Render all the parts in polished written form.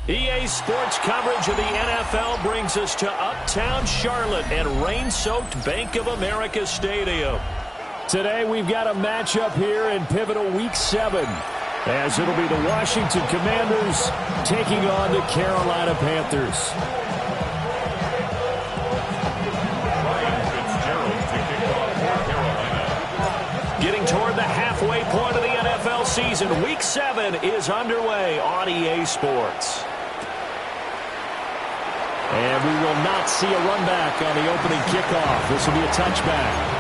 EA Sports coverage of the NFL brings us to Uptown Charlotte and rain-soaked Bank of America Stadium. Today we've got a matchup here in pivotal Week 7, as it'll be the Washington Commanders taking on the Carolina Panthers. Getting toward the halfway point of the NFL season, Week 7 is underway on EA Sports. And we will not see a run back on the opening kickoff. This will be a touchback.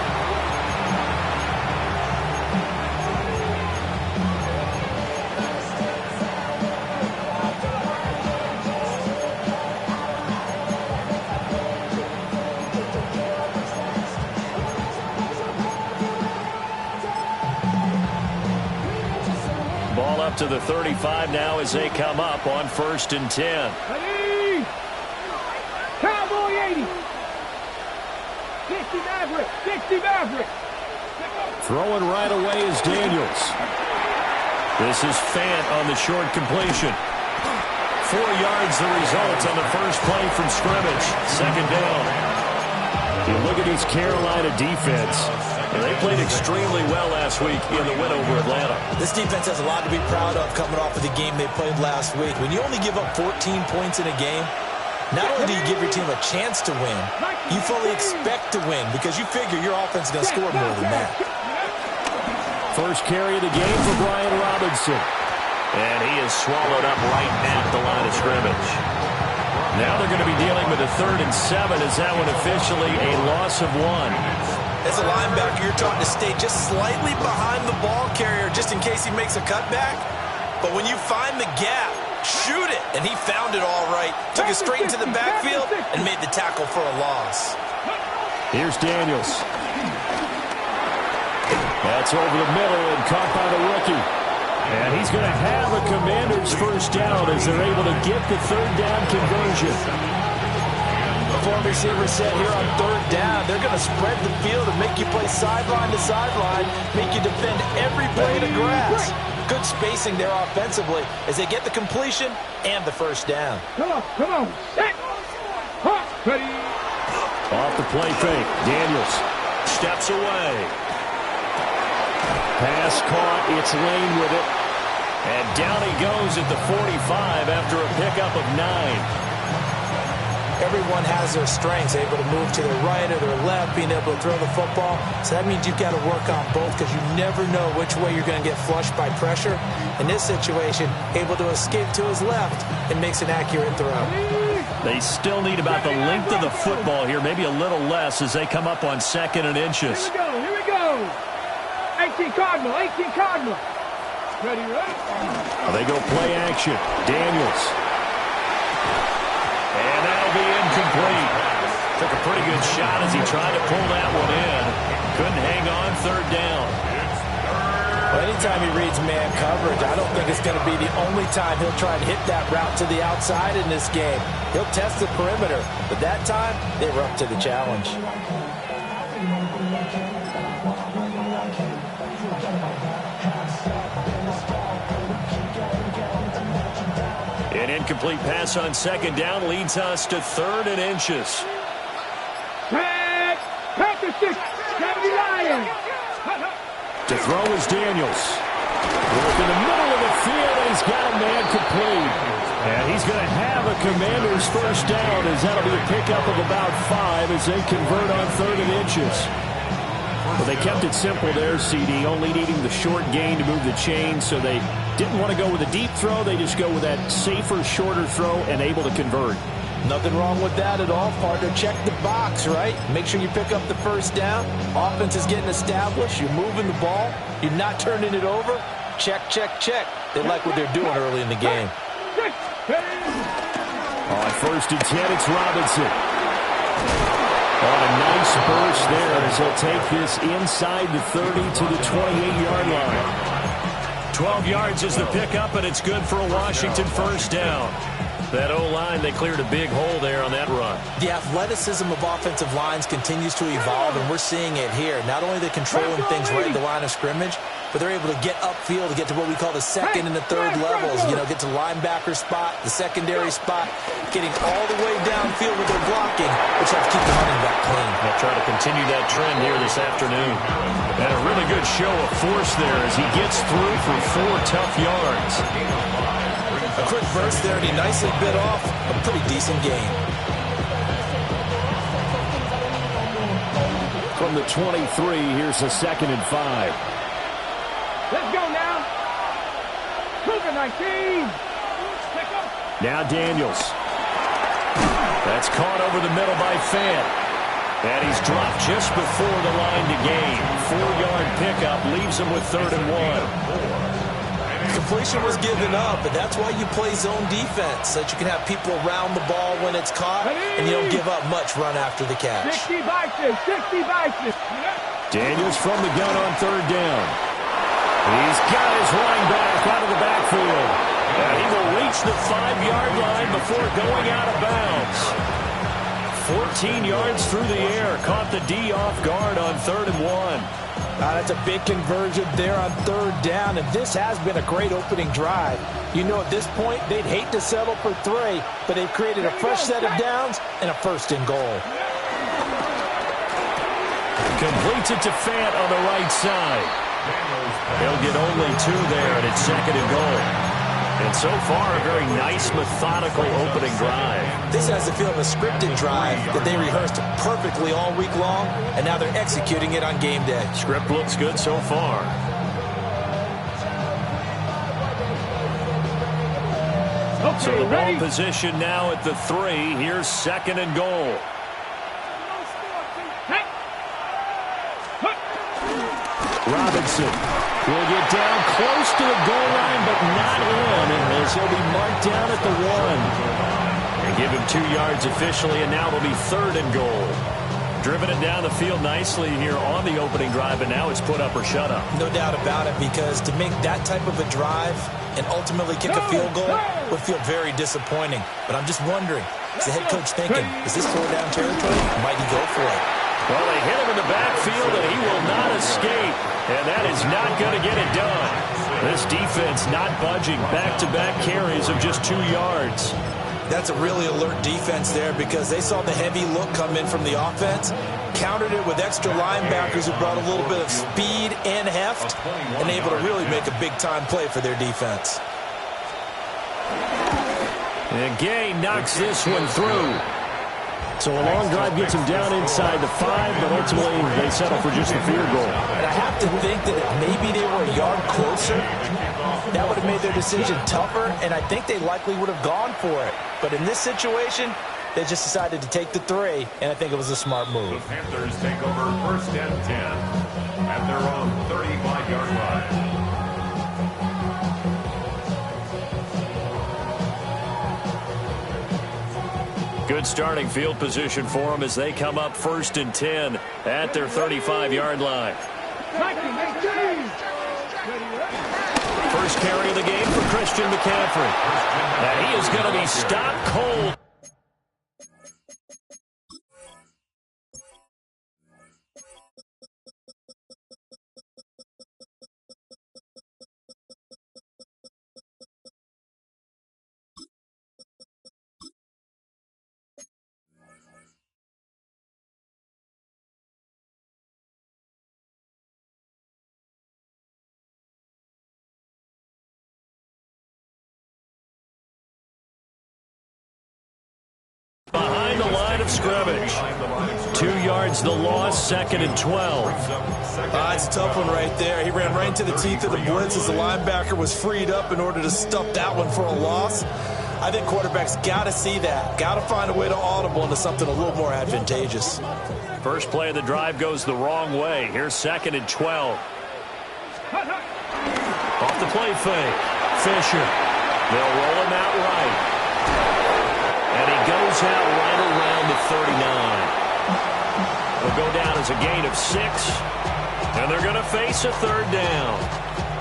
Ball up to the 35 now as they come up on 1st and 10. Ready? Cowboy 80. 60 Maverick. 60 Maverick. Throwing right away is Daniels. This is Fant on the short completion. 4 yards the result on the first play from scrimmage. 2nd down. You look at this Carolina defense. They played extremely well last week in the win over Atlanta. This defense has a lot to be proud of coming off of the game they played last week. When you only give up 14 points in a game, not only do you give your team a chance to win, you fully expect to win because you figure your offense is going to score more than that. First carry of the game for Brian Robinson. And he is swallowed up right at the line of scrimmage. Now they're going to be dealing with a 3rd and 7. Is that one officially a loss of 1? As a linebacker, you're taught to stay just slightly behind the ball carrier just in case he makes a cutback. But when you find the gap, shoot it. And he found it all right. Took it straight into the backfield and made the tackle for a loss. Here's Daniels. That's over the middle and caught by the rookie. And he's going to have a Commanders first down as they're able to get the 3rd down conversion. Four receivers set here on 3rd down. They're going to spread the field and make you play sideline to sideline, make you defend every blade of grass. Good spacing there offensively as they get the completion and the first down. Come on. Set. Ready. Off the play fake. Daniels steps away. Pass caught. It's Lane with it. And down he goes at the 45 after a pickup of 9. Everyone has their strengths, able to move to their right or their left, being able to throw the football. So that means you've got to work on both because you never know which way you're going to get flushed by pressure. In this situation, able to escape to his left and makes an accurate throw. They still need about the length of the football here, maybe a little less as they come up on 2nd and inches. Here we go. 18 Cardinal. Ready, right? They go play action. Daniels. And that'll be incomplete. Took a pretty good shot as he tried to pull that one in. Couldn't hang on 3rd down. Well, anytime he reads man coverage, I don't think it's going to be the only time he'll try and hit that route to the outside in this game. He'll test the perimeter, but that time they were up to the challenge. An incomplete pass on 2nd down leads us to 3rd and inches. Panther 6. Kennedy Lions. To throw is Daniels. Work in the middle of the field, and he's got a man complete. And he's going to have a Commanders first down as that'll be a pickup of about 5 as they convert on 3rd and inches. Well, they kept it simple there, CD, only needing the short gain to move the chain, so they didn't want to go with a deep throw. They just go with that safer, shorter throw and able to convert. Nothing wrong with that at all, partner. Check the box, right? Make sure you pick up the first down. Offense is getting established. You're moving the ball. You're not turning it over. Check, check, check. They like what they're doing early in the game. On 1st and 10, it's Robinson. On a nice burst there as he'll take this inside the 30 to the 28-yard line. 12 yards is the pickup, and it's good for a Washington first down. That O-line, they cleared a big hole there on that run. The athleticism of offensive lines continues to evolve, and we're seeing it here. Not only are they controlling things right at the line of scrimmage, but they're able to get upfield to get to what we call the second and the third levels. You know, get to linebacker spot, the secondary spot, getting all the way downfield with their blocking, which helps keep the running back clean. They'll try to continue that trend here this afternoon. And a really good show of force there as he gets through for 4 tough yards. A quick burst there, and he nicely bit off a pretty decent gain. From the 23, here's a 2nd and 5. Let's go now. Cougar 19. Now Daniels. That's caught over the middle by Fant. And he's dropped just before the line to gain. 4-yard pickup leaves him with 3rd and 1. Completion was given up, but that's why you play zone defense, so that you can have people around the ball when it's caught, and you don't give up much run after the catch. 60 Bison, 60 Bison. Daniels from the gun on 3rd down. He's got his running back out of the backfield. And he will reach the 5-yard line before going out of bounds. 14 yards through the air. Caught the D off guard on 3rd and 1. That's a big conversion there on 3rd down, and this has been a great opening drive. You know, at this point, they'd hate to settle for 3, but they've created a fresh set of downs and a 1st and goal. Completes it to Fant on the right side. He'll get only 2 there, and it's 2nd and goal. And so far, a very nice, methodical opening drive. This has the feel of a scripted drive that they rehearsed perfectly all week long, and now they're executing it on game day. Script looks good so far. Okay, So the ball ready? position now at the 3. Here's 2nd and goal. Robinson will get down close to the goal line, but not in, as he'll be marked down at the 1. And give him 2 yards officially, and now it'll be 3rd and goal. Driven it down the field nicely here on the opening drive, and now it's put up or shut up. No doubt about it, because to make that type of a drive and ultimately kick a field goal would feel very disappointing. But I'm just wondering, is the head coach thinking, is this 4-down territory? Might he go for it? Well, they hit him in the backfield, and he will not escape. And that is not going to get it done. This defense not budging. Back-to-back carries of just 2 yards. That's a really alert defense there, because they saw the heavy look come in from the offense, countered it with extra linebackers who brought a little bit of speed and heft, and able to really make a big-time play for their defense. And Gay knocks this one through. So a long drive gets him down inside the 5, but ultimately they settle for just the field goal. And I have to think that if maybe they were a yard closer, that would have made their decision tougher, and I think they likely would have gone for it. But in this situation, they just decided to take the 3, and I think it was a smart move. The Panthers take over 1st and 10 at their own 35-yard line. Good starting field position for them as they come up 1st and 10 at their 35-yard line. First carry of the game for Christian McCaffrey. And he is going to be stopped cold. Behind the line of scrimmage. 2 yards the loss, 2nd and 12. It's a tough one right there. He ran right into the teeth of the blitz as the linebacker was freed up in order to stuff that one for a loss. I think quarterbacks got to see that. Got to find a way to audible into something a little more advantageous. First play of the drive goes the wrong way. Here's 2nd and 12. Off the play fake. Fisher. They'll roll him out right. And he goes out right around the 39. Will go down as a gain of 6. And they're going to face a 3rd down.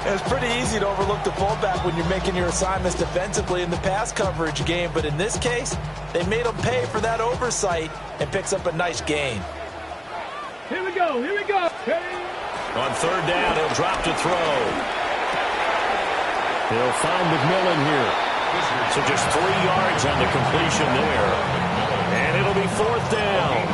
It's pretty easy to overlook the fullback when you're making your assignments defensively in the pass coverage game. But in this case, they made him pay for that oversight and picks up a nice gain. Here we go. Here we go. On third down, he'll drop to throw. He'll find McMillan here. So just 3 yards on the completion there. And it'll be fourth down.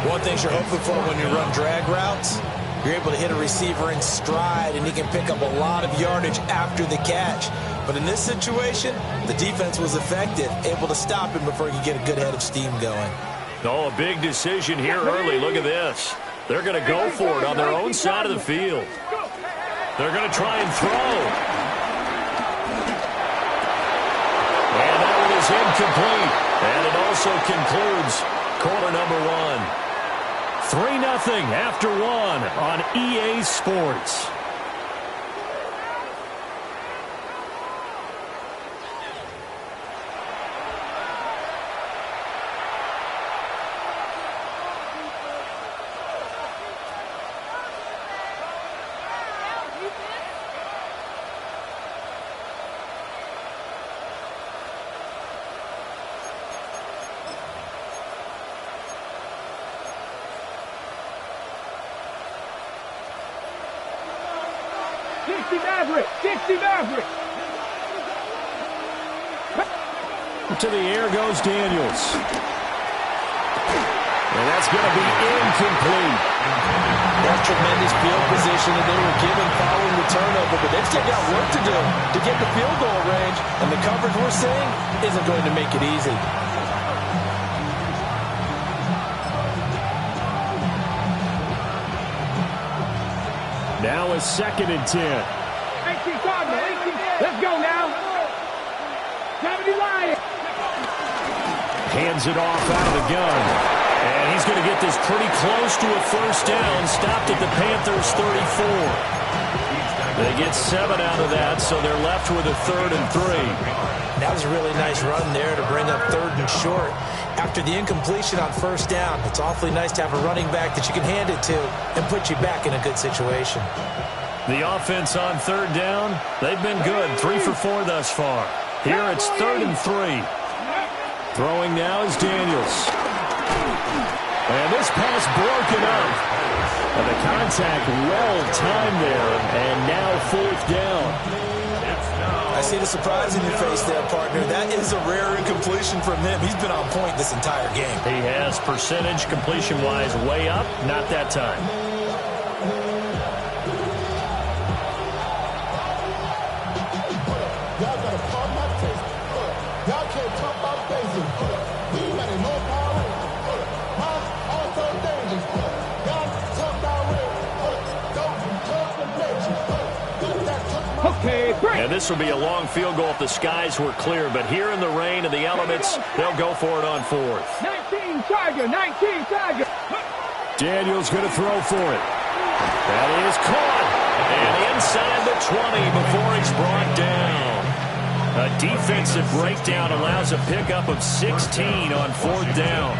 One thing you're hoping for when you run drag routes, you're able to hit a receiver in stride, and he can pick up a lot of yardage after the catch. But in this situation, the defense was effective, able to stop him before he could get a good head of steam going. Oh, a big decision here early. Look at this. They're going to go for it on their own side of the field. They're going to try and throw. And that one is incomplete. And it also concludes quarter number 1. 3-0 after 1 on EA Sports. To the air goes Daniels. And that's going to be incomplete. That's tremendous field position that they were given following the turnover, but they've still got work to do to get the field goal range, and the coverage we're seeing isn't going to make it easy. Now a 2nd and 10. 18 Cardinal, 18. Let's go now. 70 Lions. Hands it off out of the gun. And he's going to get this pretty close to a first down. Stopped at the Panthers' 34. They get 7 out of that, so they're left with a 3rd and 3. That was a really nice run there to bring up 3rd and short. After the incompletion on first down, it's awfully nice to have a running back that you can hand it to and put you back in a good situation. The offense on 3rd down, they've been good. 3 for 4 thus far. Here it's 3rd and 3. Throwing now is Daniels. And this pass broken up. And the contact well-timed there. And now 4th down. I see the surprise in your face there, partner. That is a rare incompletion from him. He's been on point this entire game. He has percentage completion-wise way up. Not that time. And this will be a long field goal if the skies were clear. But here in the rain and the elements, they'll go for it on 4th. 19 Tiger, 19 Tiger. Daniels going to throw for it. That is caught. And inside the 20 before he's brought down. A defensive breakdown allows a pickup of 16 on 4th down.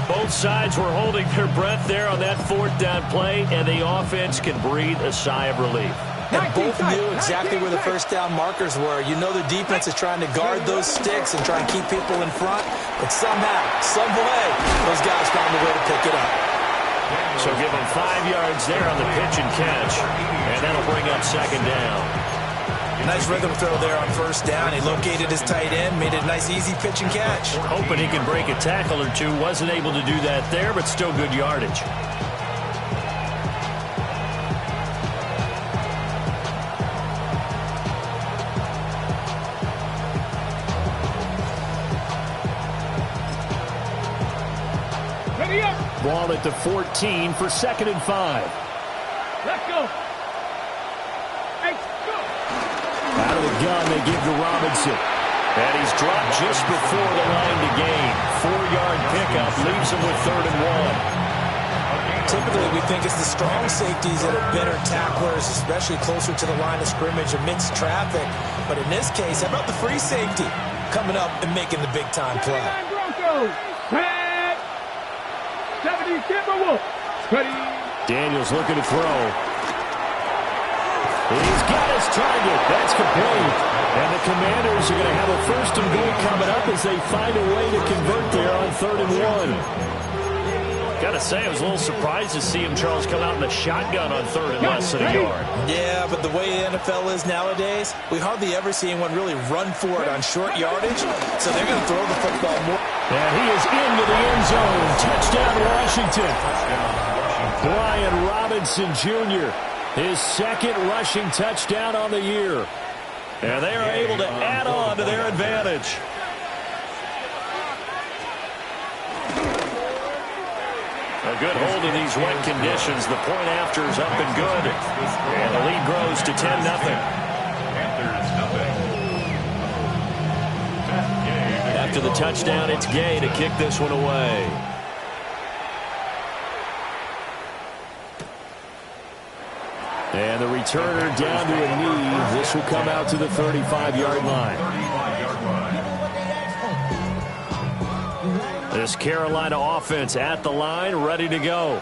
Both sides were holding their breath there on that 4th down play, and the offense can breathe a sigh of relief. And both knew exactly where the first down markers were. You know the defense is trying to guard those sticks and try and keep people in front. But somehow, some way, those guys found a way to pick it up. So give them 5 yards there on the pitch and catch. And that'll bring up 2nd down. Nice rhythm throw there on first down. He located his tight end, made it a nice easy pitch and catch. Hoping he can break a tackle or two. Wasn't able to do that there, but still good yardage. Ball at the 14 for 2nd and 5. Let's go. Hey, go. Out of the gun, they give to Robinson. And he's dropped just before the line to gain. 4-yard pickup leaves him with 3rd and 1. Typically, we think it's the strong safeties that are better tacklers, especially closer to the line of scrimmage amidst traffic. But in this case, how about the free safety coming up and making the big-time play? Broncos. 70 Timberwolves. Daniels looking to throw. He's got his target. That's complete. And the Commanders are going to have a 1st and goal coming up as they find a way to convert there on 3rd and 1. Gotta say, I was a little surprised to see him, Charles, come out in a shotgun on third and less than a yard. Yeah, but the way the NFL is nowadays, we hardly ever see anyone really run for it on short yardage, so they're going to throw the football more. And he is into the end zone. Touchdown, Washington. Brian Robinson Jr., his second rushing touchdown on the year. And they are able to add on to their advantage. A good hold in these wet conditions. The point after is up and good. And the lead grows to 10-0. After the touchdown, it's Gay to kick this one away. And the returner down to a knee. This will come out to the 35-yard line. This Carolina offense at the line, ready to go.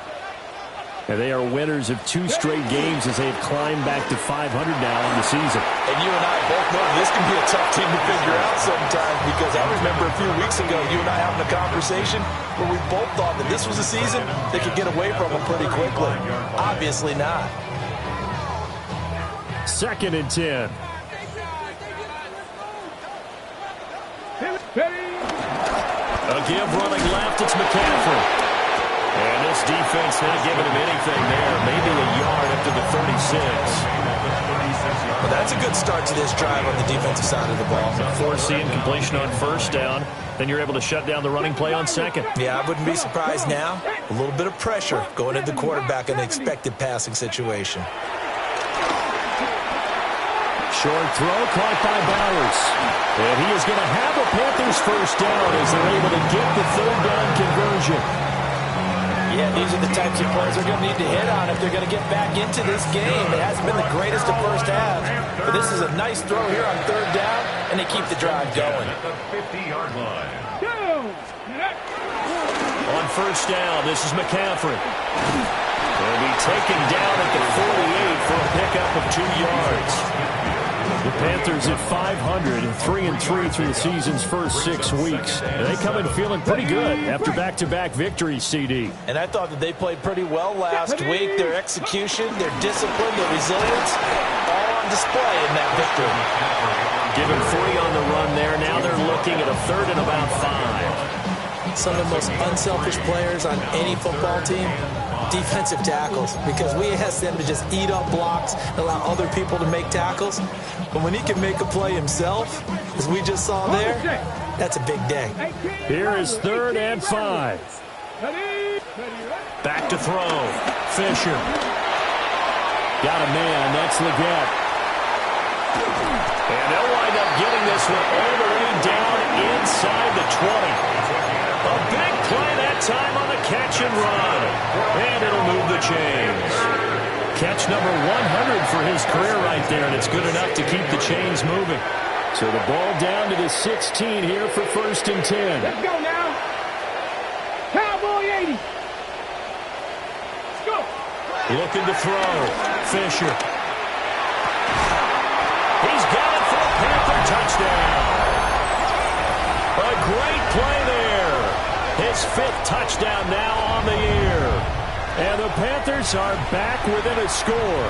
And they are winners of 2 straight games as they've climbed back to 500 now in the season. And you and I both know this can be a tough team to figure out sometimes, because I remember a few weeks ago you and I having a conversation where we both thought that this was a season they could get away from them pretty quickly. Obviously not. 2nd and 10. A give running left, it's McCaffrey. And this defense not giving him anything there. Maybe a yard up to the 36. Well, that's a good start to this drive on the defensive side of the ball. Forcing completion on first down. Then you're able to shut down the running play on second. Yeah, I wouldn't be surprised now. A little bit of pressure going into the quarterback in an expected passing situation. Short throw caught by Bowers. And he is going to have a Panthers first down as they're able to get the third down conversion. Yeah, these are the types of plays they're going to need to hit on if they're going to get back into this game. It hasn't been the greatest of first halves, but this is a nice throw here on third down, and they keep the drive going. At the 50-yard line. On first down, this is McCaffrey. He'll be taken down at the 48 for a pickup of 2 yards. The Panthers at 500 and 3-3 through the season's first 6 weeks. And they come in feeling pretty good after back-to-back victories, CD. And I thought that they played pretty well last week. Their execution, their discipline, their resilience, all on display in that victory. Given 3 on the run there. Now they're looking at a 3rd and about 5. Some of the most unselfish players on any football team, defensive tackles, because we ask them to just eat up blocks and allow other people to make tackles. But when he can make a play himself, as we just saw there, that's a big day. Here is 3rd and 5. Back to throw. Fisher. Got a man. That's Leggett. And they'll wind up getting this one all the way down inside the 20. A big play that time on the catch and run. And it'll move the chains. Catch number 100 for his career right there, and it's good enough to keep the chains moving. So the ball down to the 16 here for 1st and 10. Let's go now. Cowboy 80. Let's go. Looking to throw. Fisher. He's got it for a Panther touchdown. A great play there. His 5th touchdown now on the year. And the Panthers are back within a score.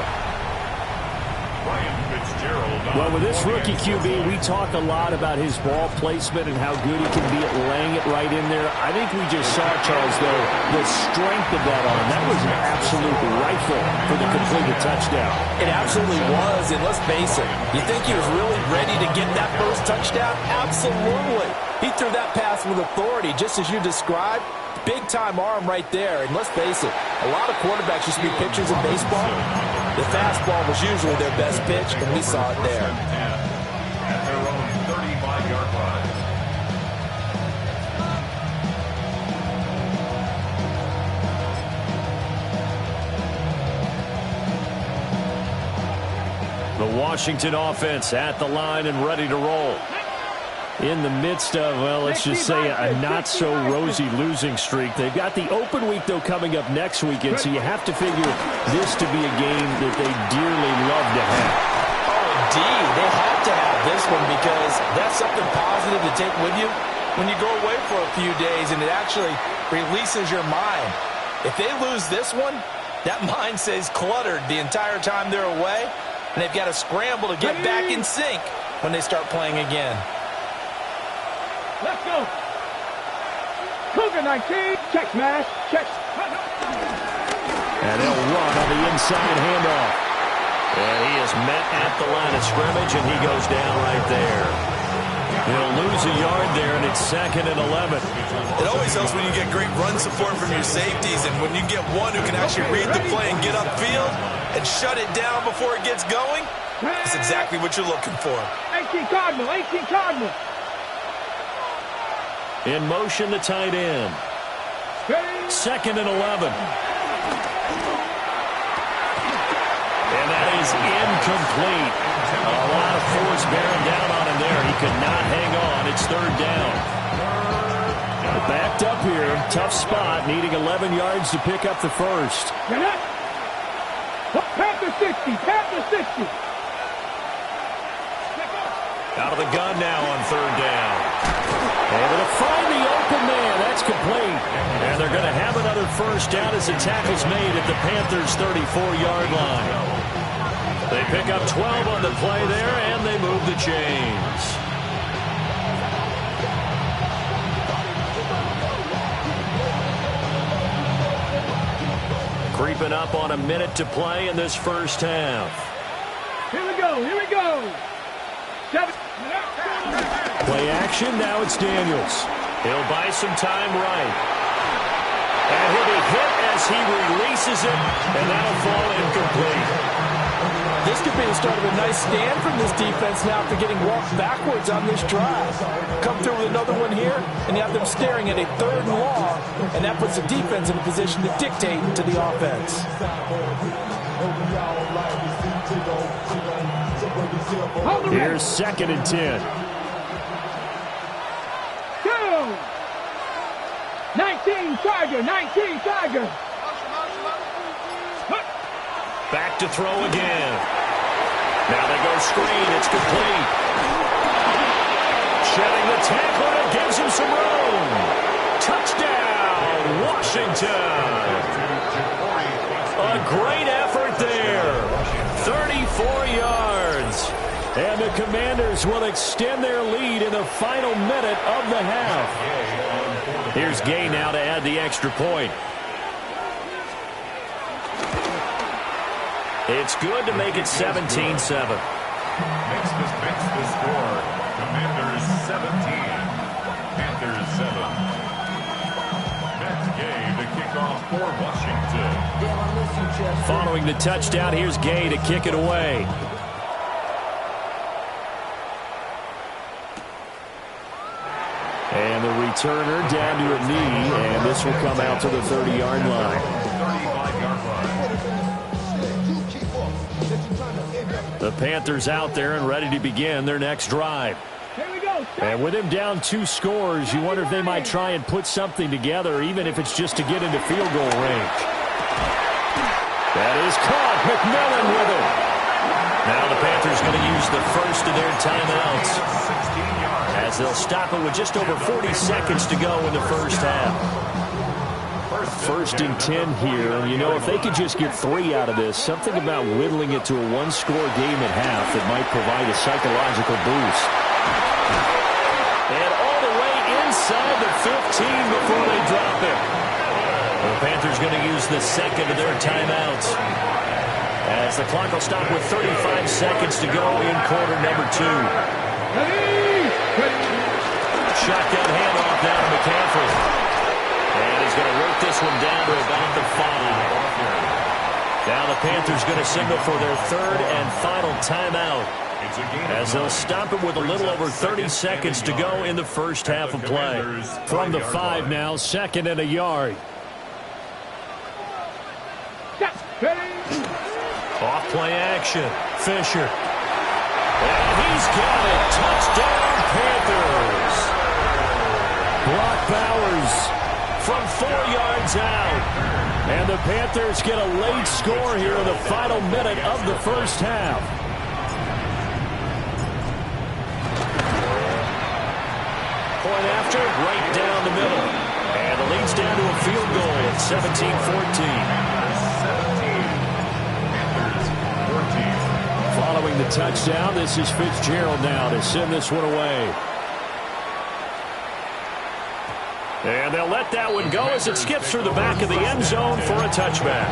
Ryan Fitzgerald. Well, with this rookie QB, we talk a lot about his ball placement and how good he can be at laying it right in there. I think we just saw, Charles, though, the strength of that arm. That was an absolute rifle for the completed touchdown. It absolutely was, and let's face it, you think he was really ready to get that first touchdown? Absolutely. He threw that pass with authority, just as you described. Big-time arm right there, and let's face it, a lot of quarterbacks used to be pitchers in baseball. The fastball was usually their best pitch, and we saw it there. At their own 35-yard line. The Washington offense at the line and ready to roll. In the midst of, well, let's just say a not-so-rosy losing streak. They've got the open week, though, coming up next weekend, so you have to figure this to be a game that they dearly love to have. Oh, indeed. They have to have this one because that's something positive to take with you when you go away for a few days, and it actually releases your mind. If they lose this one, that mind stays cluttered the entire time they're away, and they've got to scramble to get back in sync when they start playing again. Let's go. Cougar 19. Check, smash. Check. And they'll run on the inside handoff. And he is met at the line of scrimmage, and he goes down right there. He'll lose a yard there, and it's 2nd and 11. It always helps when you get great run support from your safeties, and when you get one who can actually read the play and get upfield and shut it down before it gets going, that's exactly what you're looking for. 18 Cardinal, 18 Cardinal. In motion, the tight end. 2nd and 11. And that is incomplete. A lot of force bearing down on him there. He could not hang on. It's 3rd down. Backed up here. Tough spot. Needing 11 yards to pick up the first. Panther 60. Panther 60. Out of the gun now on 3rd down. Able to find the open man. That's complete. And they're going to have another first down as the tackle's made at the Panthers' 34-yard line. They pick up 12 on the play there, and they move the chains. Creeping up on a minute to play in this first half. Here we go. Here we go. Play action. Now it's Daniels. He'll buy some time right. And he'll be hit as he releases it, and that'll fall incomplete. This could be the start of a nice stand from this defense now after getting walked backwards on this drive. Come through with another one here, and you have them staring at a 3rd and long, and that puts the defense in a position to dictate to the offense. Here's 2nd and 10. Go! 19 Tiger, 19 Tiger. Back to throw again. Now they go screen. It's complete. Shedding the tackle, and it gives him some room. Touchdown, Washington. A great effort there. 34 yards. And the Commanders will extend their lead in the final minute of the half. Here's Gay now to add the extra point. It's good to make it 17-7. Makes the score. Commanders 17. Panthers 7. Matt Gay to kick off for Washington. Following the touchdown, here's Gay to kick it away. And the returner down to a knee, and this will come out to the 30-yard line. 35-yard line. The Panthers out there and ready to begin their next drive. Here we go. And with him down 2 scores, you wonder if they might try and put something together, even if it's just to get into field goal range. That is caught. McMillan with it. Now the Panthers going to use the first of their timeouts, as they'll stop it with just over 40 seconds to go in the first half. 1st and 10 here, and you know, if they could just get 3 out of this, something about whittling it to a 1-score game at half that might provide a psychological boost. And all the way inside the 15 before they drop it. The Panthers going to use the second of their timeouts, as the clock will stop with 35 seconds to go in quarter number 2. Shotgun handoff down to McCaffrey. And he's going to work this one down to about the 5. Now the Panthers going to signal for their 3rd and final timeout, as they'll stop it with a little over 30 seconds to go in the first half of play. From the 5 now, 2nd and a yard. Off play action. Fisher. And he's got it. Touchdown, Panthers. Brock Bowers from 4 yards out. And the Panthers get a late score here in the final minute of the first half. Point after, right down the middle. And the lead's down down to a field goal at 17-14. 17, Panthers 14. Following the touchdown, this is Fitzgerald now to send this one away. And they'll let that one go as it skips through the back of the end zone for a touchback.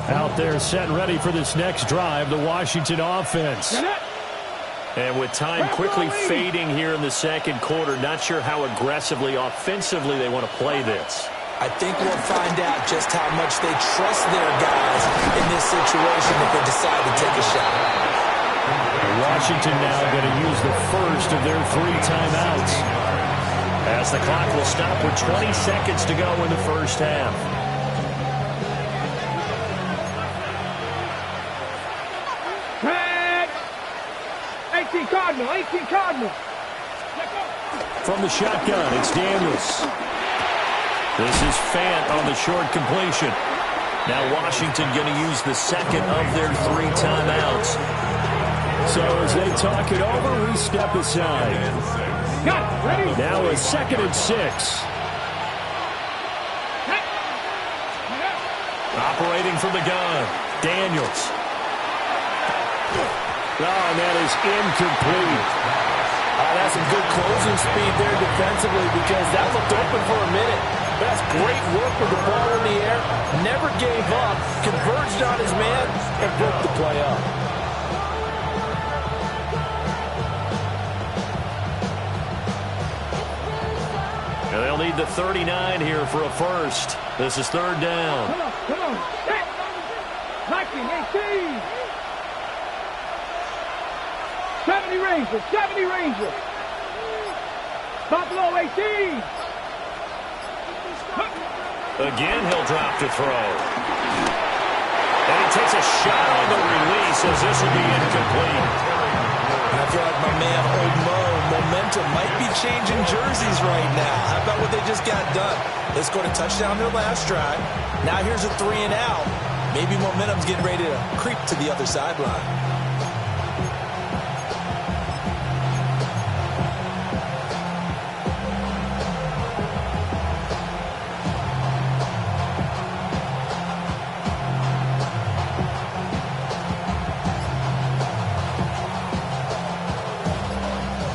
Out there set ready for this next drive, the Washington offense. And with time quickly fading here in the second quarter, not sure how aggressively, offensively they want to play this. I think we'll find out just how much they trust their guys in this situation if they decide to take a shot. Washington now going to use the first of their 3 timeouts, as the clock will stop with 20 seconds to go in the first half. Red. 18 Cardinal, 18 Cardinal. From the shotgun, it's Daniels. This is Fant on the short completion. Now Washington going to use the second of their 3 timeouts. So as they talk it over, we step aside. Got it. Ready? Now a 2nd and 6. Operating from the gun, Daniels. Oh, and that is incomplete. That's some good closing speed there defensively because that looked open for a minute. That's great work with the ball in the air. Never gave up, converged on his man, and broke the play up. And they'll need the 39 here for a first. This is 3rd down. Come on. Hey. 19, 18. 70 Rangers, 70 Rangers. Buffalo 18. Again, he'll drop to throw. And he takes a shot on the release as this will be incomplete. I feel like my man, Old Mo, momentum might be changing jerseys right now. How about what they just got done? They scored a touchdown their last drive. Now here's a 3 and out. Maybe momentum's getting ready to creep to the other sideline.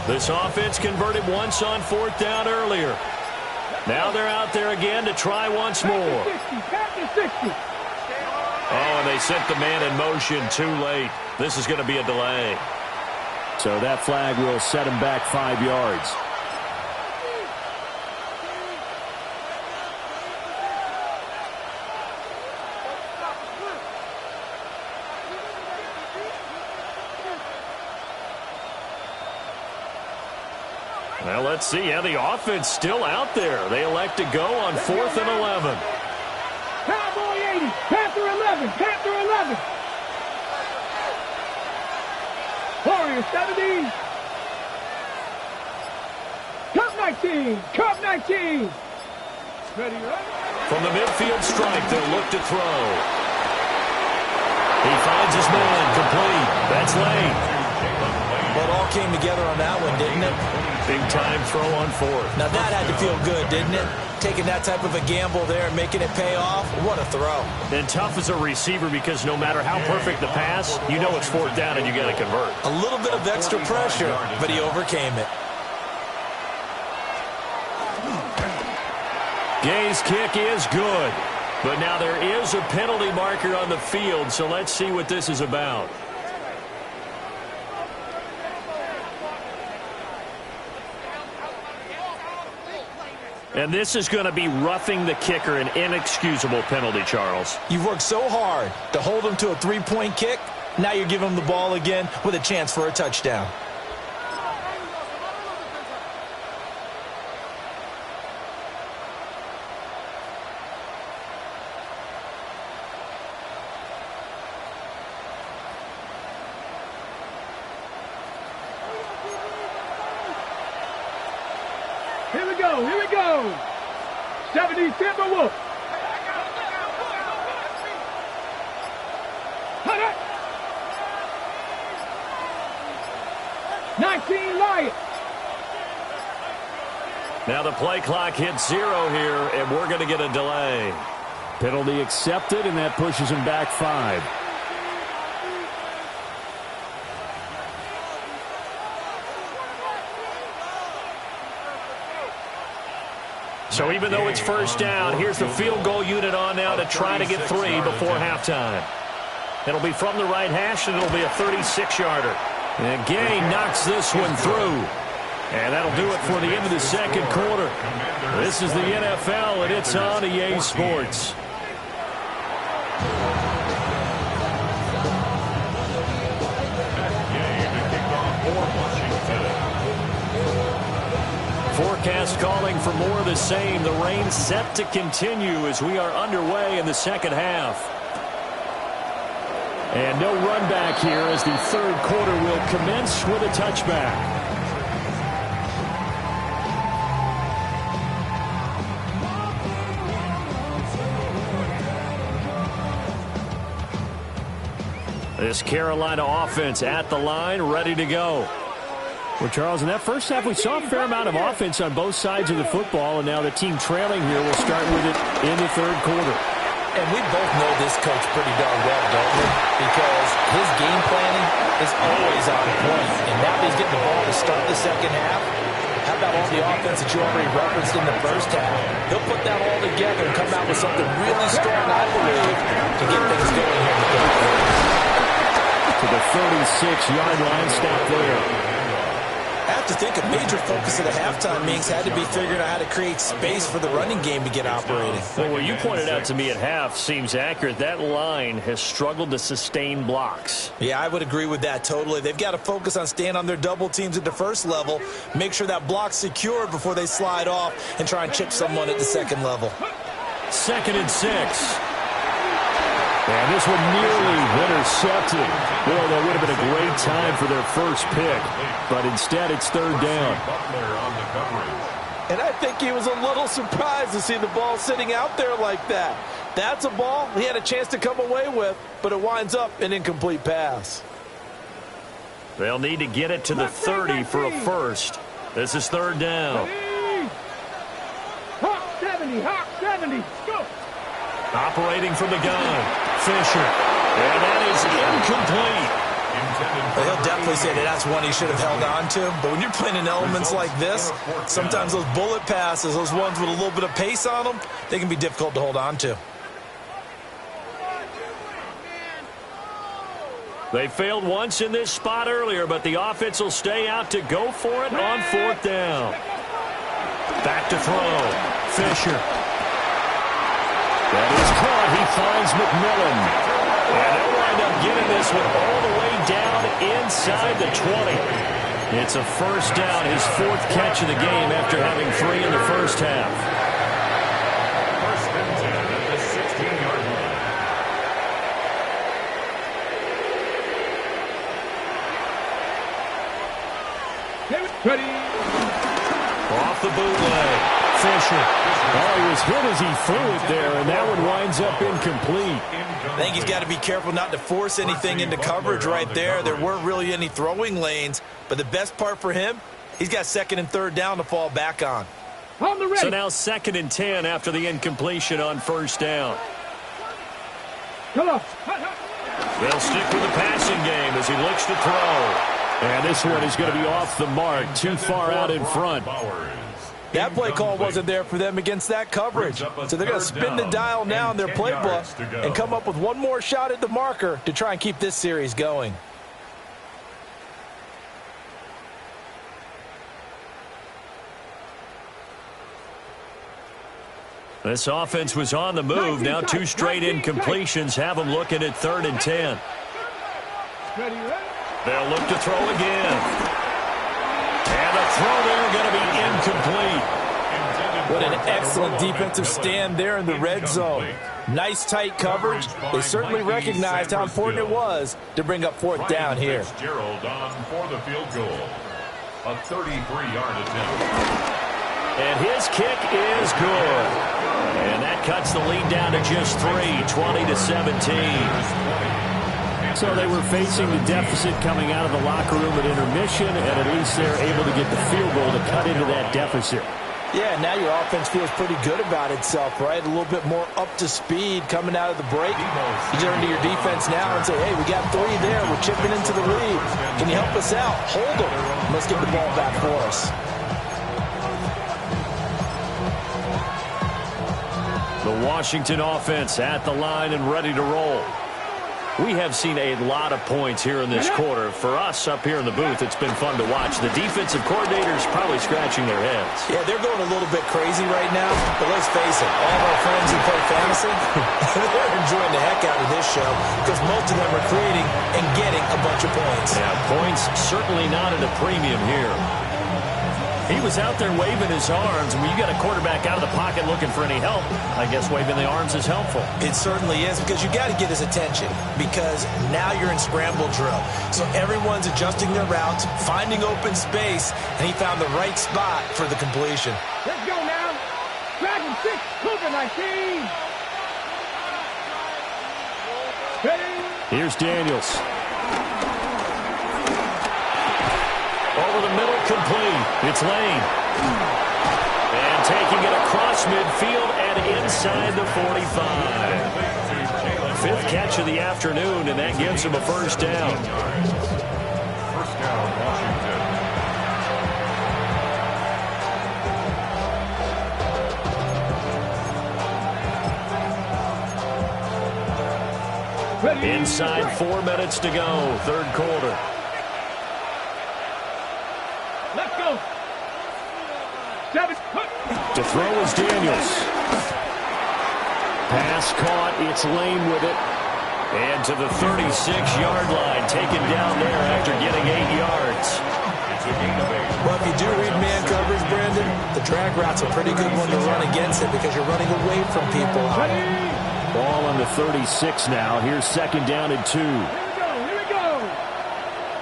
This offense converted once on 4th down earlier. Now they're out there again to try once more. Oh, and they sent the man in motion too late. This is going to be a delay. So that flag will set him back 5 yards. Well, let's see. Yeah, the offense still out there. They elect to go on 4th and 11. Cowboy 80, Panther 11, Panther 11. Warriors 70. Cup 19, Cup 19. Ready, right? From the midfield strike, they'll look to throw. He finds his man complete. That's late. Well, it all came together on that one, didn't it? Big-time throw on 4th. Now, that had to feel good, didn't it? Taking that type of a gamble there and making it pay off. What a throw. And tough as a receiver because no matter how perfect the pass, you know it's 4th down and you got to convert. A little bit of extra pressure, but he overcame it. Gay's kick is good. But now there is a penalty marker on the field, so let's see what this is about. And this is going to be roughing the kicker, an inexcusable penalty, Charles. You've worked so hard to hold him to a 3-point kick. Now you're giving him the ball again with a chance for a touchdown. Here we go. 70 Timberwolves. 16 Lions. Now the play clock hits 0 here, and we're going to get a delay. Penalty accepted, and that pushes him back 5. So even though it's first down, here's the field goal unit on now to try to get 3 before halftime. It'll be from the right hash, and it'll be a 36-yarder. And Gay knocks this one through. And that'll do it for the end of the second quarter. This is the NFL, and it's on EA Sports. Forecast calling for more of the same. The rain set to continue as we are underway in the second half. And no run back here as the third quarter will commence with a touchback. This Carolina offense at the line, ready to go. Well, Charles, in that first half, we saw a fair amount of offense on both sides of the football, and now the team trailing here will start with it in the third quarter. And we both know this coach pretty darn well, don't we? Because his game planning is always on point. And now that he's getting the ball to start the second half, how about all the offense that you already referenced in the first half? He'll put that all together and come out with something really strong, I believe, to get things going here in the third quarter. To the 36-yard line, stop there. I have to think a major focus of the halftime meetings had to be figuring out how to create space for the running game to get operating. Well, what you pointed out to me at half seems accurate. That line has struggled to sustain blocks. Yeah, I would agree with that totally. They've got to focus on staying on their double teams at the first level, make sure that block's secured before they slide off and try and chip someone at the second level. 2nd and 6. And this one nearly intercepted. Well, that would have been a great time for their first pick. But instead, it's third down. And I think he was a little surprised to see the ball sitting out there like that. That's a ball he had a chance to come away with, but it winds up an incomplete pass. They'll need to get it to the 30 for a first. This is third down. Hawk 70, Hawk 70, go! Operating from the gun, Fisher. And that is incomplete. Well, he'll definitely say that that's one he should have held on to. But when you're playing in elements like this, sometimes those bullet passes, those ones with a little bit of pace on them, they can be difficult to hold on to. They failed once in this spot earlier, but the offense will stay out to go for it on fourth down. Back to throw. Fisher. That is caught. He finds McMillan. And they'll wind up getting this one all the way down inside the 20. It's a first down, his 4th catch of the game after having 3 in the first half. First and 10 at the 16-yard line. Ready. Off the bootleg. Fisher. Oh, he was hit as he threw it there, and that one winds up incomplete. I think he's got to be careful not to force anything into coverage right there. There weren't really any throwing lanes, but the best part for him, he's got 2nd and 3rd down to fall back on. On the ready. So now 2nd and 10 after the incompletion on first down. Come on. They'll stick with the passing game as he looks to throw. And this one is going to be off the mark, too far out in front. That play call wasn't there for them against that coverage. So they're going to spin the dial now in their playbook and come up with one more shot at the marker to try and keep this series going. This offense was on the move. Now 2 straight incompletions have them looking at 3rd and 10. Ready, ready. They'll look to throw again. And the throw there going to be incomplete. What an excellent defensive stand there in the red zone. Nice tight coverage. They certainly recognized how important it was to bring up 4th down here. Fitzgerald on for the field goal. A 33-yard attempt. And his kick is good. And that cuts the lead down to just 3, 20-17. So they were facing the deficit coming out of the locker room at intermission, and at least they're able to get the field goal to cut into that deficit. Yeah, now your offense feels pretty good about itself, right? A little bit more up to speed coming out of the break. You turn to your defense now and say, hey, we got 3 there. We're chipping into the lead. Can you help us out? Hold them. Let's get the ball back for us. The Washington offense at the line and ready to roll. We have seen a lot of points here in this quarter. For us up here in the booth, it's been fun to watch. The defensive coordinators probably scratching their heads. Yeah, they're going a little bit crazy right now. But let's face it, all of our friends who play fantasy, they're enjoying the heck out of this show because most of them are creating and getting a bunch of points. Yeah, points certainly not at a premium here. He was out there waving his arms. When you got a quarterback out of the pocket looking for any help, I guess waving the arms is helpful. It certainly is because you got to get his attention because now you're in scramble drill. So everyone's adjusting their routes, finding open space, and he found the right spot for the completion. Let's go now. Dragon 6, Cougar 19. Ready? Here's Daniels. Over the middle, complete. It's Lane. And taking it across midfield and inside the 45. 5th catch of the afternoon, and that gives him a first down. First down, Washington. Ready? Inside 4 minutes to go, 3rd quarter. Let's go. 7. To throw is Daniels. Pass caught. It's Lane with it. And to the 36-yard line. Taken down there after getting 8 yards. It's a gain of 8. Well, if you do read man coverage, Brandon, the drag route's a pretty good one to run against it because you're running away from people. Ball on the 36 now. Here's 2nd down and 2. Here we go.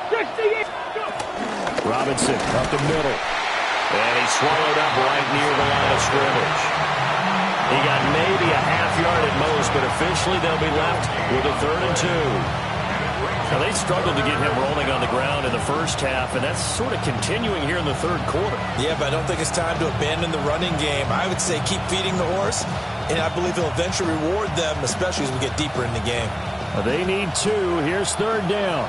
68. Robinson up the middle. And he's swallowed up right near the line of scrimmage. He got maybe a half yard at most, but officially they'll be left with a 3rd and 2. Now, they struggled to get him rolling on the ground in the first half, and that's sort of continuing here in the 3rd quarter. Yeah, but I don't think it's time to abandon the running game. I would say keep feeding the horse, and I believe he'll eventually reward them, especially as we get deeper in the game. They need 2. Here's 3rd down.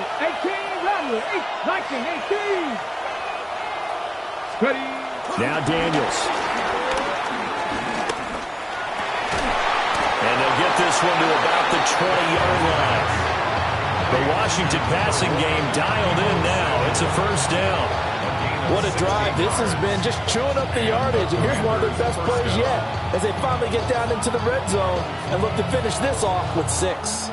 18, Rattler, 19, 18. Ready? Now Daniels. And they'll get this one to about the 20-yard line. The Washington passing game dialed in now. It's a first down. What a drive. This has been just chewing up the yardage. And here's one of their best plays yet as they finally get down into the red zone and look to finish this off with 6.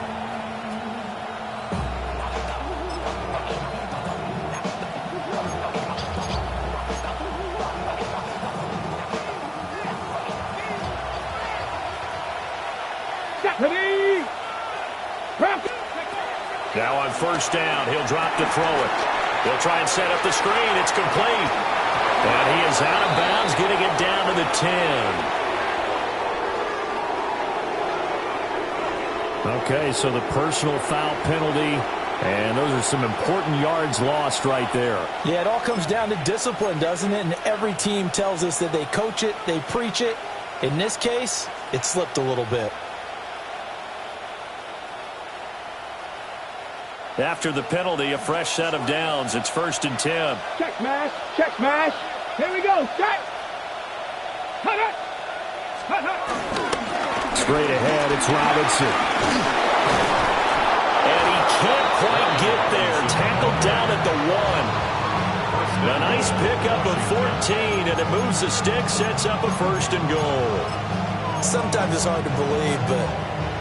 Now on first down, he'll drop to throw it. He'll try and set up the screen. It's complete. And he is out of bounds, getting it down to the 10. Okay, so the personal foul penalty, and those are some important yards lost right there. Yeah, it all comes down to discipline, doesn't it? And every team tells us that they coach it, they preach it. In this case, it slipped a little bit. After the penalty, a fresh set of downs. It's 1st and 10. Check smash. Check smash. Here we go. Set. Cut it. Cut it. Straight ahead, it's Robinson. And he can't quite get there. Tackled down at the 1. A nice pickup of 14, and it moves the stick, sets up a 1st and goal. Sometimes it's hard to believe, but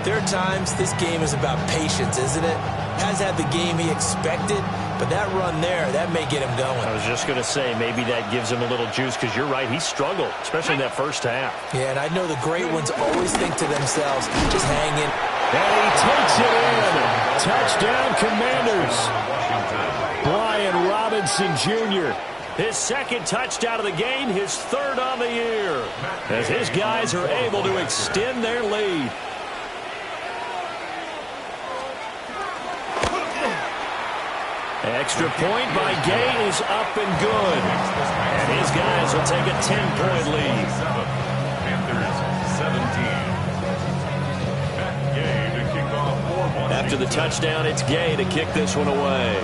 there are times this game is about patience, isn't it? Has had the game he expected, but that run there, that may get him going. I was just going to say, maybe that gives him a little juice, because you're right, he struggled, especially in that first half. Yeah, and I know the great ones always think to themselves, just hang in. And he takes it in. Touchdown, Commanders. Brian Robinson Jr., his 2nd touchdown of the game, his 3rd on the year, as his guys are able to extend their lead. Extra point by Gay is up and good. And his guys will take a 10-point lead. Panthers 17. Matt Gay to kick off 4-1. After the touchdown, it's Gay to kick this one away.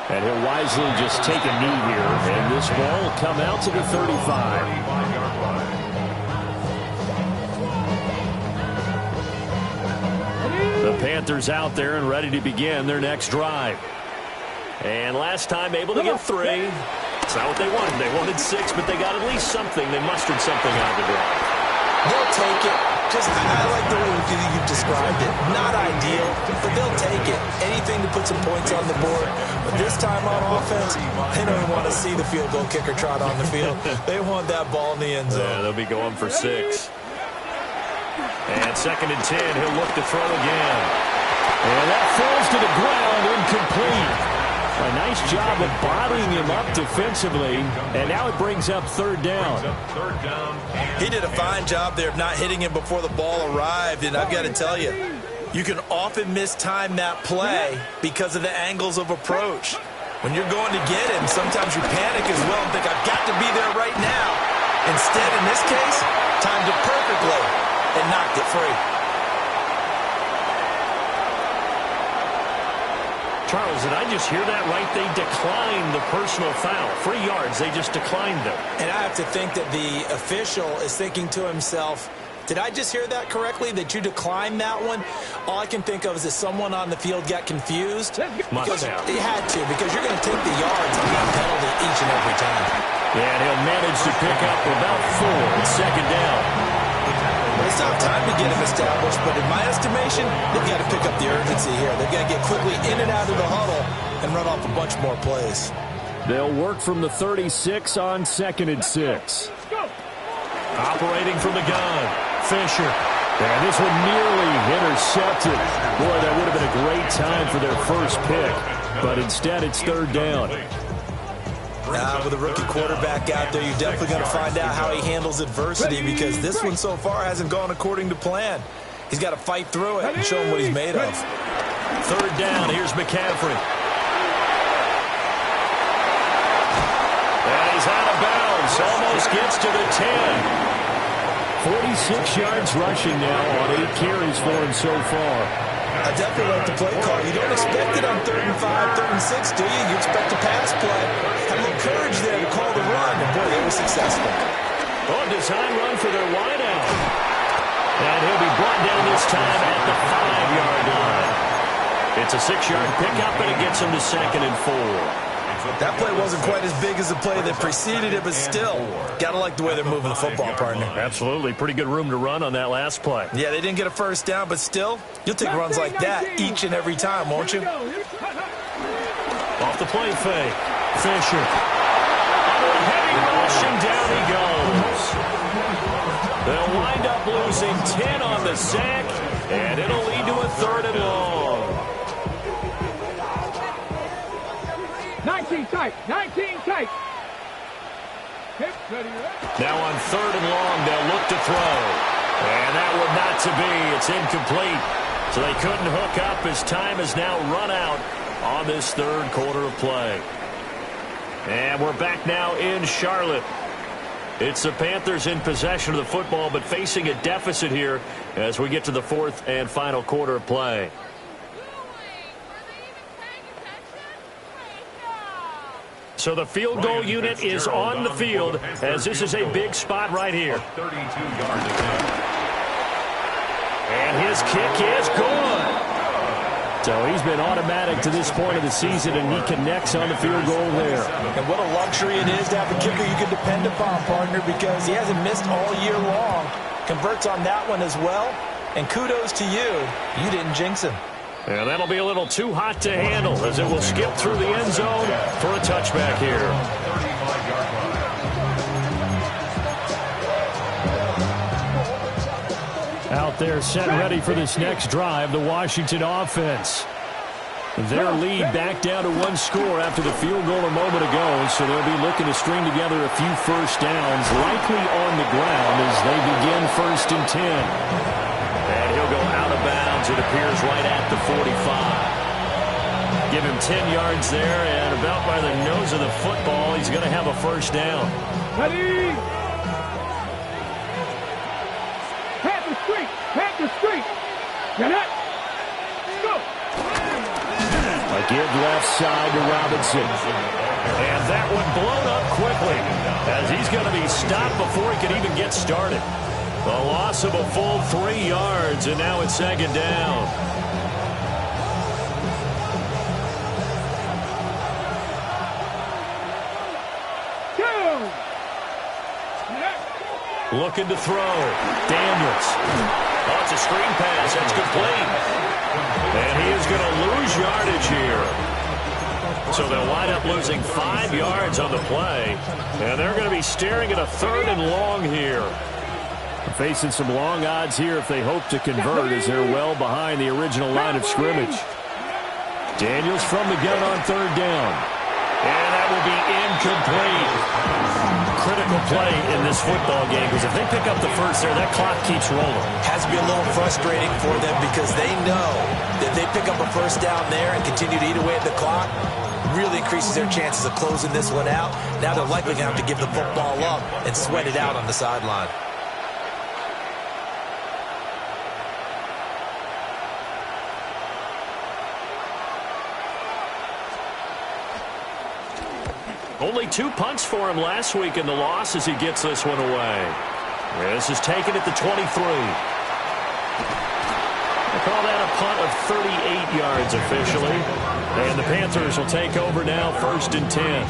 And he'll wisely just take a knee here. And this ball will come out to the 35. The Panthers out there and ready to begin their next drive. And last time able to get 3. It's not what they wanted. They wanted 6, but they got at least something. They mustered something out of the drive. They'll take it. I like the way you've described it. Not ideal, but they'll take it. Anything to put some points on the board. But this time on offense, they don't want to see the field goal kicker trot on the field. They want that ball in the end zone. Yeah, they'll be going for 6. And 2nd and 10, he'll look to throw again. And that falls to the ground, incomplete. A nice job of bodying him up defensively, and now it brings up 3rd down. He did a fine job there of not hitting him before the ball arrived, and I've got to tell you, you can often mistime that play because of the angles of approach. When you're going to get him, sometimes you panic as well and think, I've got to be there right now. Instead, in this case, timed it perfectly and knocked it free. Charles, did I just hear that right? They declined the personal foul. 3 yards, they just declined them. And I have to think that the official is thinking to himself, did I just hear that correctly, that you declined that one? All I can think of is that someone on the field got confused. Must have. He had to, because you're going to take the yards on that penalty each and every time. Yeah, and he'll manage to pick up about 4. It's 2nd down. Well, it's not time to get him established, but in my estimation, they've got to pick up the urgency here. They've got to get quickly in and out of the huddle and run off a bunch more plays. They'll work from the 36 on 2nd and 6. Operating from the gun, Fisher. And this one nearly intercepted. Boy, that would have been a great time for their first pick. But instead, it's 3rd down. With a rookie quarterback out there, you're definitely going to find out how he handles adversity, because this one so far hasn't gone according to plan. He's got to fight through it and show him what he's made of. 3rd down, here's McCaffrey. And he's out of bounds, almost gets to the 10. 46 yards rushing now on 8 carries for him so far. I definitely like the play call. You don't expect it on 3rd and 5, 3rd and 6, do you? You expect a pass play. Had a little courage there to call the run, and boy, they were successful. Oh, design run for their wideout. And he'll be brought down this time at the 5-yard line. It's a 6-yard pickup, and it gets him to 2nd and 4. That play wasn't quite as big as the play that preceded it, but still, got to like the way they're moving the football, partner. Absolutely. Pretty good room to run on that last play. Yeah, they didn't get a 1st down, but still, you'll take runs like that each and every time, won't you? Off the play fake. Fisher. Under a heavy rush, and down he goes. They'll wind up losing 10 on the sack, and it'll lead to a 3rd and long. 19 tight. 19 tight. Now on 3rd and long, they'll look to throw. And that one not to be. It's incomplete. So they couldn't hook up as time has now run out on this 3rd quarter of play. And we're back now in Charlotte. It's the Panthers in possession of the football, but facing a deficit here as we get to the 4th and final quarter of play. So the field goal unit is on the field, as this is a big spot right here. 32 yards ahead. And his kick is good. So he's been automatic to this point of the season, and he connects on the field goal there. And what a luxury it is to have a kicker you can depend upon, partner, because he hasn't missed all year long. Converts on that one as well. And kudos to you. You didn't jinx him. And that'll be a little too hot to handle as it will skip through the end zone for a touchback here. 35-yard line. Out there set ready for this next drive, the Washington offense. Their lead back down to 1 score after the field goal a moment ago, so they'll be looking to string together a few first downs, likely on the ground as they begin 1st and 10. And he'll go out of bounds downs, it appears, right at the 45. Give him 10 yards there, and about by the nose of the football, he's going to have a first down. Ready? Pat the street. Pat the street. Get up. Go. A give left side to Robinson. And that one blown up quickly as he's going to be stopped before he can even get started. A loss of a full 3 yards, and now it's second down. Looking to throw. Daniels. Oh, it's a screen pass. That's complete. And he is going to lose yardage here. So they'll wind up losing 5 yards on the play. And they're going to be staring at a 3rd and long here. Facing some long odds here if they hope to convert, as they're well behind the original line of scrimmage. Daniels from the gun on 3rd down. And that will be incomplete. Critical play in this football game, because if they pick up the first there, that clock keeps rolling. Has to be a little frustrating for them because they know that if they pick up a first down there and continue to eat away at the clock, really increases their chances of closing this one out. Now they're likely going to have to give the football up and sweat it out on the sideline. Only 2 punts for him last week in the loss as he gets this one away. This is taken at the 23. They call that a punt of 38 yards officially. And the Panthers will take over now, 1st and 10.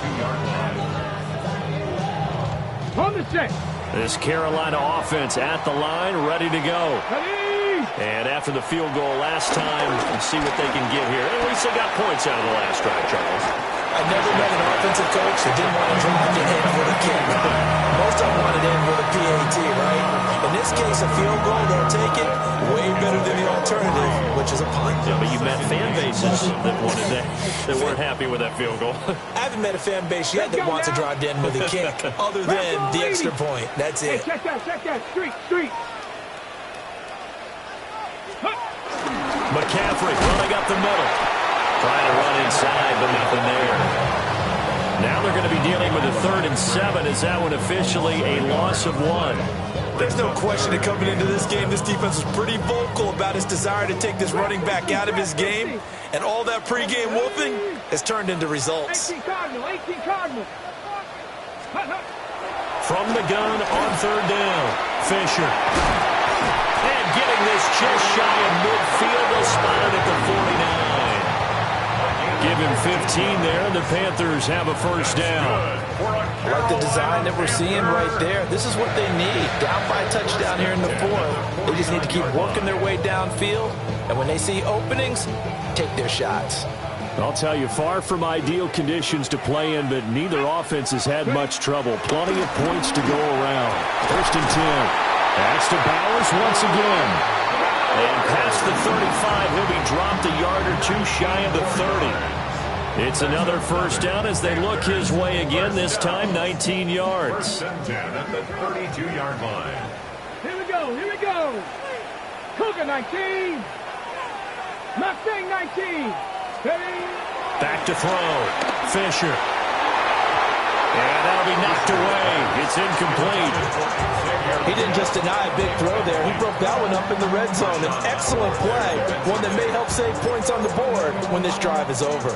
On the check. This Carolina offense at the line, ready to go. Ready. And after the field goal last time, we'll see what they can get here. At least they got points out of the last drive, Charles. I never met an offensive coach that didn't want to drive to end with a kick. Most of them wanted to end with a PAT, right? In this case, a field goal, they'll take it. Way better than the alternative, which is a punt. Yeah, but you met fan bases that wanted that, that weren't happy with that field goal. I haven't met a fan base yet that wants to drive to end with a kick, other than the extra point. That's it. Hey, check that. Street. McCaffrey running up the middle. Trying to run inside, but nothing there. Now they're going to be dealing with a 3rd and 7. Is that one officially a loss of 1? There's no question that coming into this game, this defense was pretty vocal about its desire to take this running back out of his game. And all that pregame whooping has turned into results. 18 Cardinal. From the gun on 3rd down. Fisher. And getting this just shy of midfield. They'll spot it at the 49. Give him 15 there, and the Panthers have a first down. I like the design that we're seeing right there. This is what they need. Down by a touchdown here in the 4th. They just need to keep working their way downfield. And when they see openings, take their shots. I'll tell you, far from ideal conditions to play in, but neither offense has had much trouble. Plenty of points to go around. 1st and 10. That's to Bowers once again. And past the 35, he'll be dropped a yard or 2 shy of the 30. It's another first down as they look his way again, this time 19 yards. 1st and 10 at the 32-yard line. Here we go. Cougar 19. Mustang 19. Ready. Back to throw. Fisher. And that'll be knocked away. It's incomplete. He didn't just deny a big throw there. He broke that one up in the red zone. An excellent play, one that may help save points on the board when this drive is over.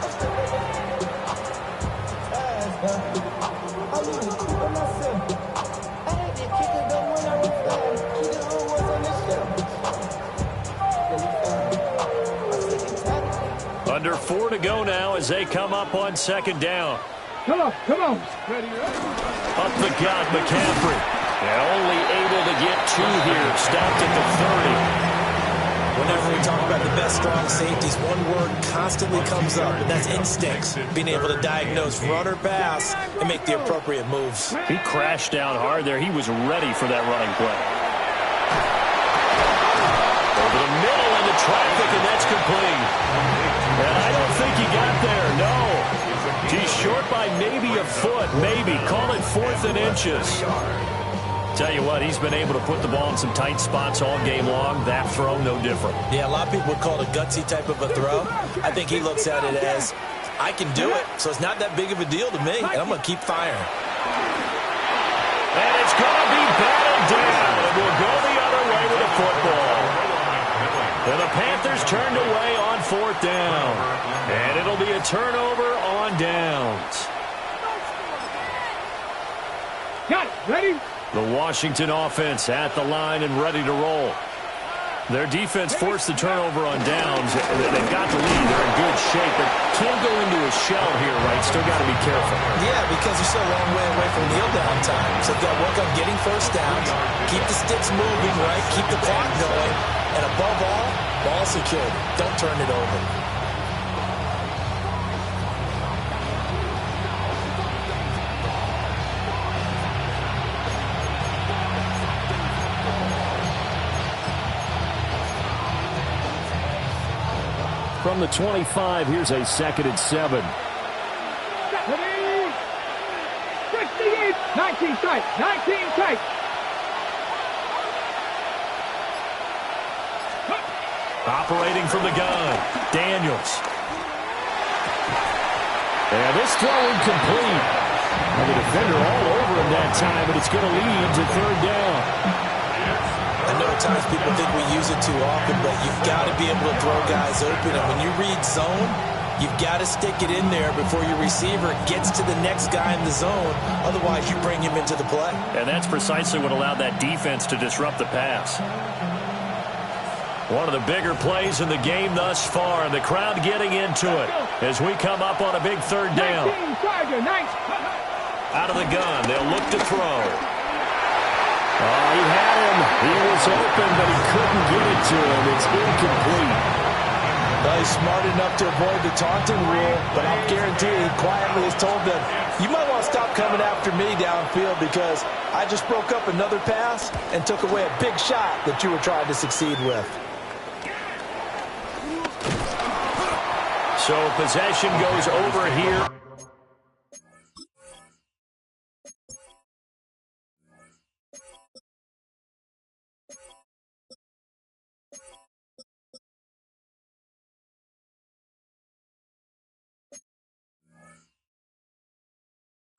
Under 4 to go now as they come up on 2nd down. Come on. Ready. Up the gut, McCaffrey. And only able to get 2 here. Stopped at the 30. Whenever we talk about the best strong safeties, one word constantly comes up, and that's instincts. Being able to diagnose run or pass and make the appropriate moves. He crashed down hard there. He was ready for that running play. Over the middle into traffic, and that's complete. And I don't think he got there, no. He's short by maybe a foot, maybe. Call it 4th and inches. Tell you what, he's been able to put the ball in some tight spots all game long. That throw, no different. Yeah, a lot of people would call it a gutsy type of a throw. I think he looks at it as, I can do it, so it's not that big of a deal to me, and I'm going to keep firing. And it's going to be batted down. It will go the other way with the football. And the Panthers turned away on 4th down. And it'll be a turnover on downs. Got it. Ready? The Washington offense at the line and ready to roll. Their defense forced the turnover on downs. They've got the lead. They're in good shape, but can't go into a shell here, right? Still got to be careful. Yeah, because they're so a long way away from kneel down time. So they've got to work on getting first downs, keep the sticks moving, right? Keep the clock going. And above all, ball secured. Don't turn it over. From the 25, here's a 2nd and 7. 68, 19 tight, 19 tight. Operating from the gun, Daniels. And this throw incomplete. And the defender all over him that time, but it's going to lead to 3rd down. I know at times people think we use it too often, but you've got to be able to throw guys open. And when you read zone, you've got to stick it in there before your receiver gets to the next guy in the zone. Otherwise, you bring him into the play. And that's precisely what allowed that defense to disrupt the pass. One of the bigger plays in the game thus far, and the crowd getting into it as we come up on a big 3rd down. Out of the gun, they'll look to throw. Oh, he had him. He was open, but he couldn't get it to him. It's incomplete. Well, he's smart enough to avoid the taunting rule, but I'll guarantee he quietly has told them, you might want to stop coming after me downfield because I just broke up another pass and took away a big shot that you were trying to succeed with. So possession goes over here.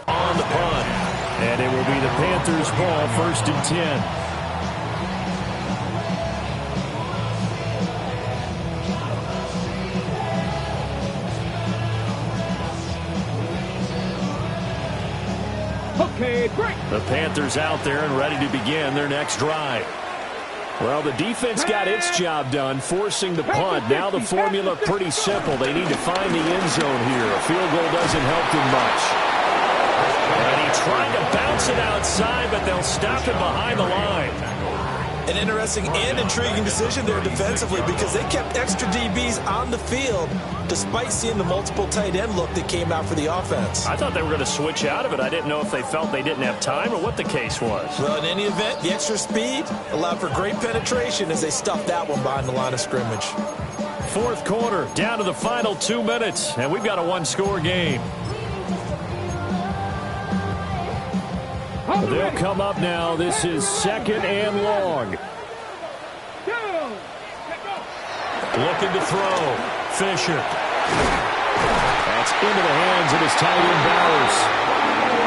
On the punt. And it will be the Panthers' ball, 1st and 10. Okay, break. The Panthers out there and ready to begin their next drive. Well, the defense got its job done, forcing the punt. Now the formula pretty simple. They need to find the end zone here. A field goal doesn't help them much. And he tried to bounce it outside, but they'll stop him behind the line. An interesting and intriguing decision there defensively because they kept extra DBs on the field despite seeing the multiple tight end look that came out for the offense. I thought they were going to switch out of it. I didn't know if they felt they didn't have time or what the case was. Well, in any event, the extra speed allowed for great penetration as they stuffed that one behind the line of scrimmage. 4th quarter, down to the final 2 minutes, and we've got a one-score game. They'll come up now. This is 2nd and long. Looking to throw. Fisher. That's into the hands of his tight end Bowers.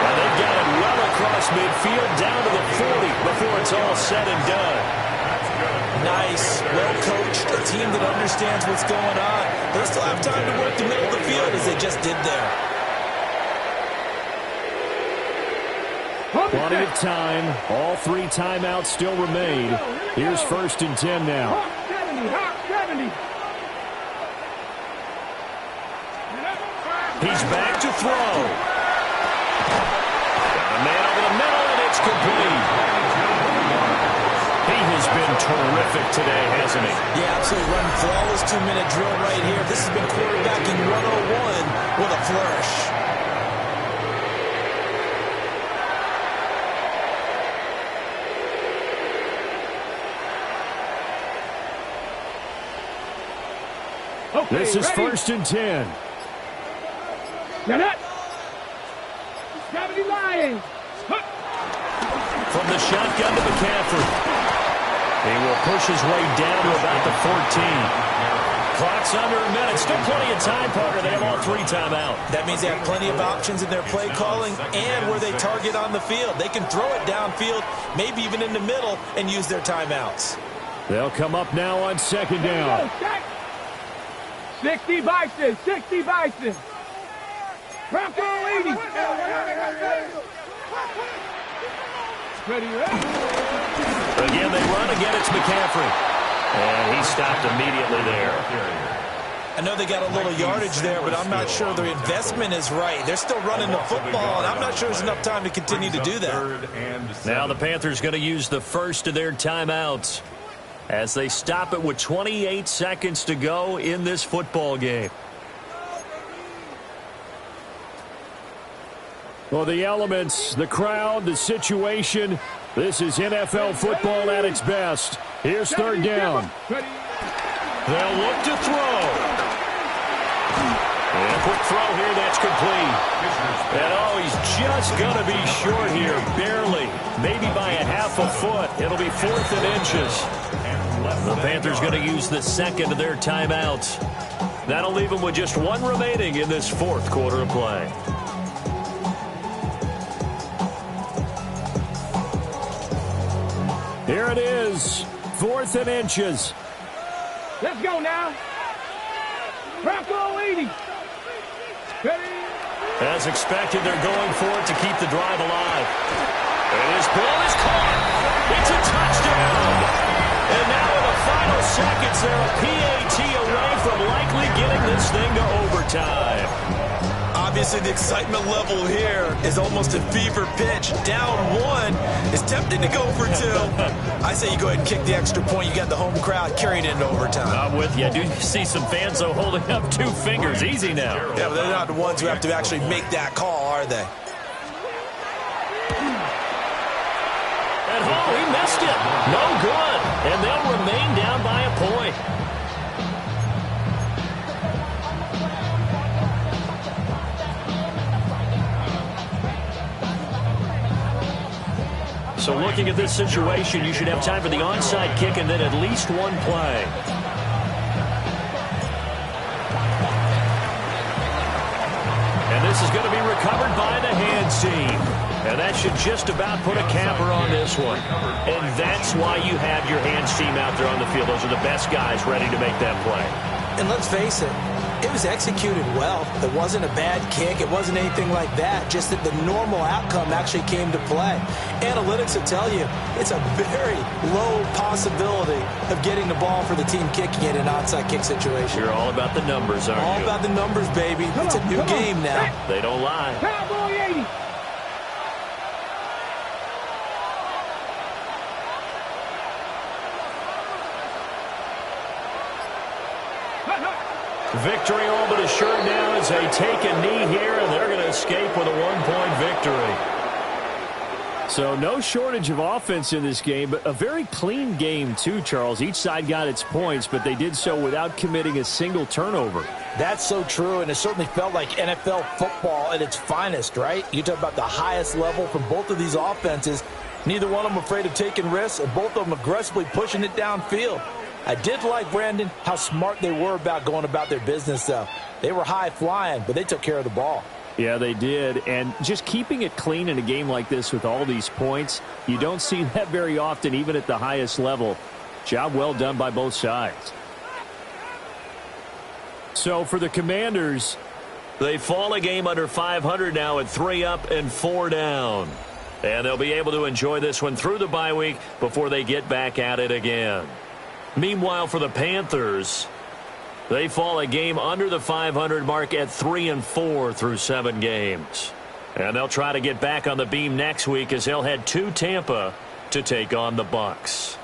And they've got it well across midfield down to the 40 before it's all said and done. Nice, well-coached, a team that understands what's going on. They'll still have time to work the middle of the field as they just did there. Plenty of time. All 3 timeouts still remain. Here's 1st and 10 now. He's back to throw. Got a man over the middle, and it's complete. He has been terrific today, hasn't he? Yeah, absolutely. Running flawless 2-minute drill right here. This has been quarterbacking 101 with a flourish. Okay, this is ready? 1st and 10. Get it. Gravity Lions. For from the shotgun to McCaffrey. He will push his way down to about the 14. Clock's under a minute. Still plenty of time, Parker. They have all 3 timeout. That means they have plenty of options in their play calling and where they target on the field. They can throw it downfield, maybe even in the middle, and use their timeouts. They'll come up now on 2nd down. 60 Bison, 60 Bison. Bronco 80. Ready. Again, they run. Again, it's McCaffrey. And he stopped immediately there. I know they got a little yardage there, but I'm not sure their investment is right. They're still running the football, and I'm not sure there's enough time to continue to do that. Now the Panthers going to use the first of their timeouts as they stop it with 28 seconds to go in this football game. Well, the elements, the crowd, the situation, this is NFL football at its best. Here's 3rd down. They'll look to throw. And a quick throw here, that's complete. And oh, he's just going to be short here, barely. Maybe by a half a foot. It'll be 4th and inches. The Panthers going to use the second of their timeouts. That'll leave them with just 1 remaining in this 4th quarter of play. Here it is, 4th and inches. Let's go now. Bronco 80. Ready. As expected, they're going for it to keep the drive alive. And his ball is caught. It's a touchdown. And now in the final seconds, they're a PAT away from likely getting this thing to overtime. Obviously, the excitement level here is almost a fever pitch. Down 1 is tempting to go for 2. I say you go ahead and kick the extra point. You got the home crowd carrying it into overtime. I'm with you. I do see some fans, though, holding up 2 fingers. Easy now. Yeah, but they're not the ones who have to actually make that call, are they? And oh, he missed it. No good. And they'll remain down by a point. So looking at this situation, you should have time for the onside kick and then at least 1 play. And this is going to be recovered by the hands team. And that should just about put a capper on this one. And that's why you have your hands team out there on the field. Those are the best guys ready to make that play. And let's face it, it was executed well. It wasn't a bad kick. It wasn't anything like that. Just that the normal outcome actually came to play. Analytics will tell you it's a very low possibility of getting the ball for the team kicking it in an onside kick situation. You're all about the numbers, aren't you? All about the numbers, baby. It's a new game now. They don't lie. Cowboy 80. Victory all but assured now as they take a knee here, and they're going to escape with a 1-point victory. So no shortage of offense in this game, but a very clean game too, Charles. Each side got its points, but they did so without committing a single turnover. That's so true, and it certainly felt like NFL football at its finest, right? You talk about the highest level from both of these offenses. Neither one of them afraid of taking risks, and both of them aggressively pushing it downfield. I did like, Brandon, how smart they were about going about their business, though. They were high-flying, but they took care of the ball. Yeah, they did. And just keeping it clean in a game like this with all these points, you don't see that very often, even at the highest level. Job well done by both sides. So for the Commanders, they fall a game under 500 now at 3 up and 4 down. And they'll be able to enjoy this one through the bye week before they get back at it again. Meanwhile, for the Panthers, they fall a game under the 500 mark at 3 and 4 through 7 games. And they'll try to get back on the beam next week as they'll head to Tampa to take on the Bucs.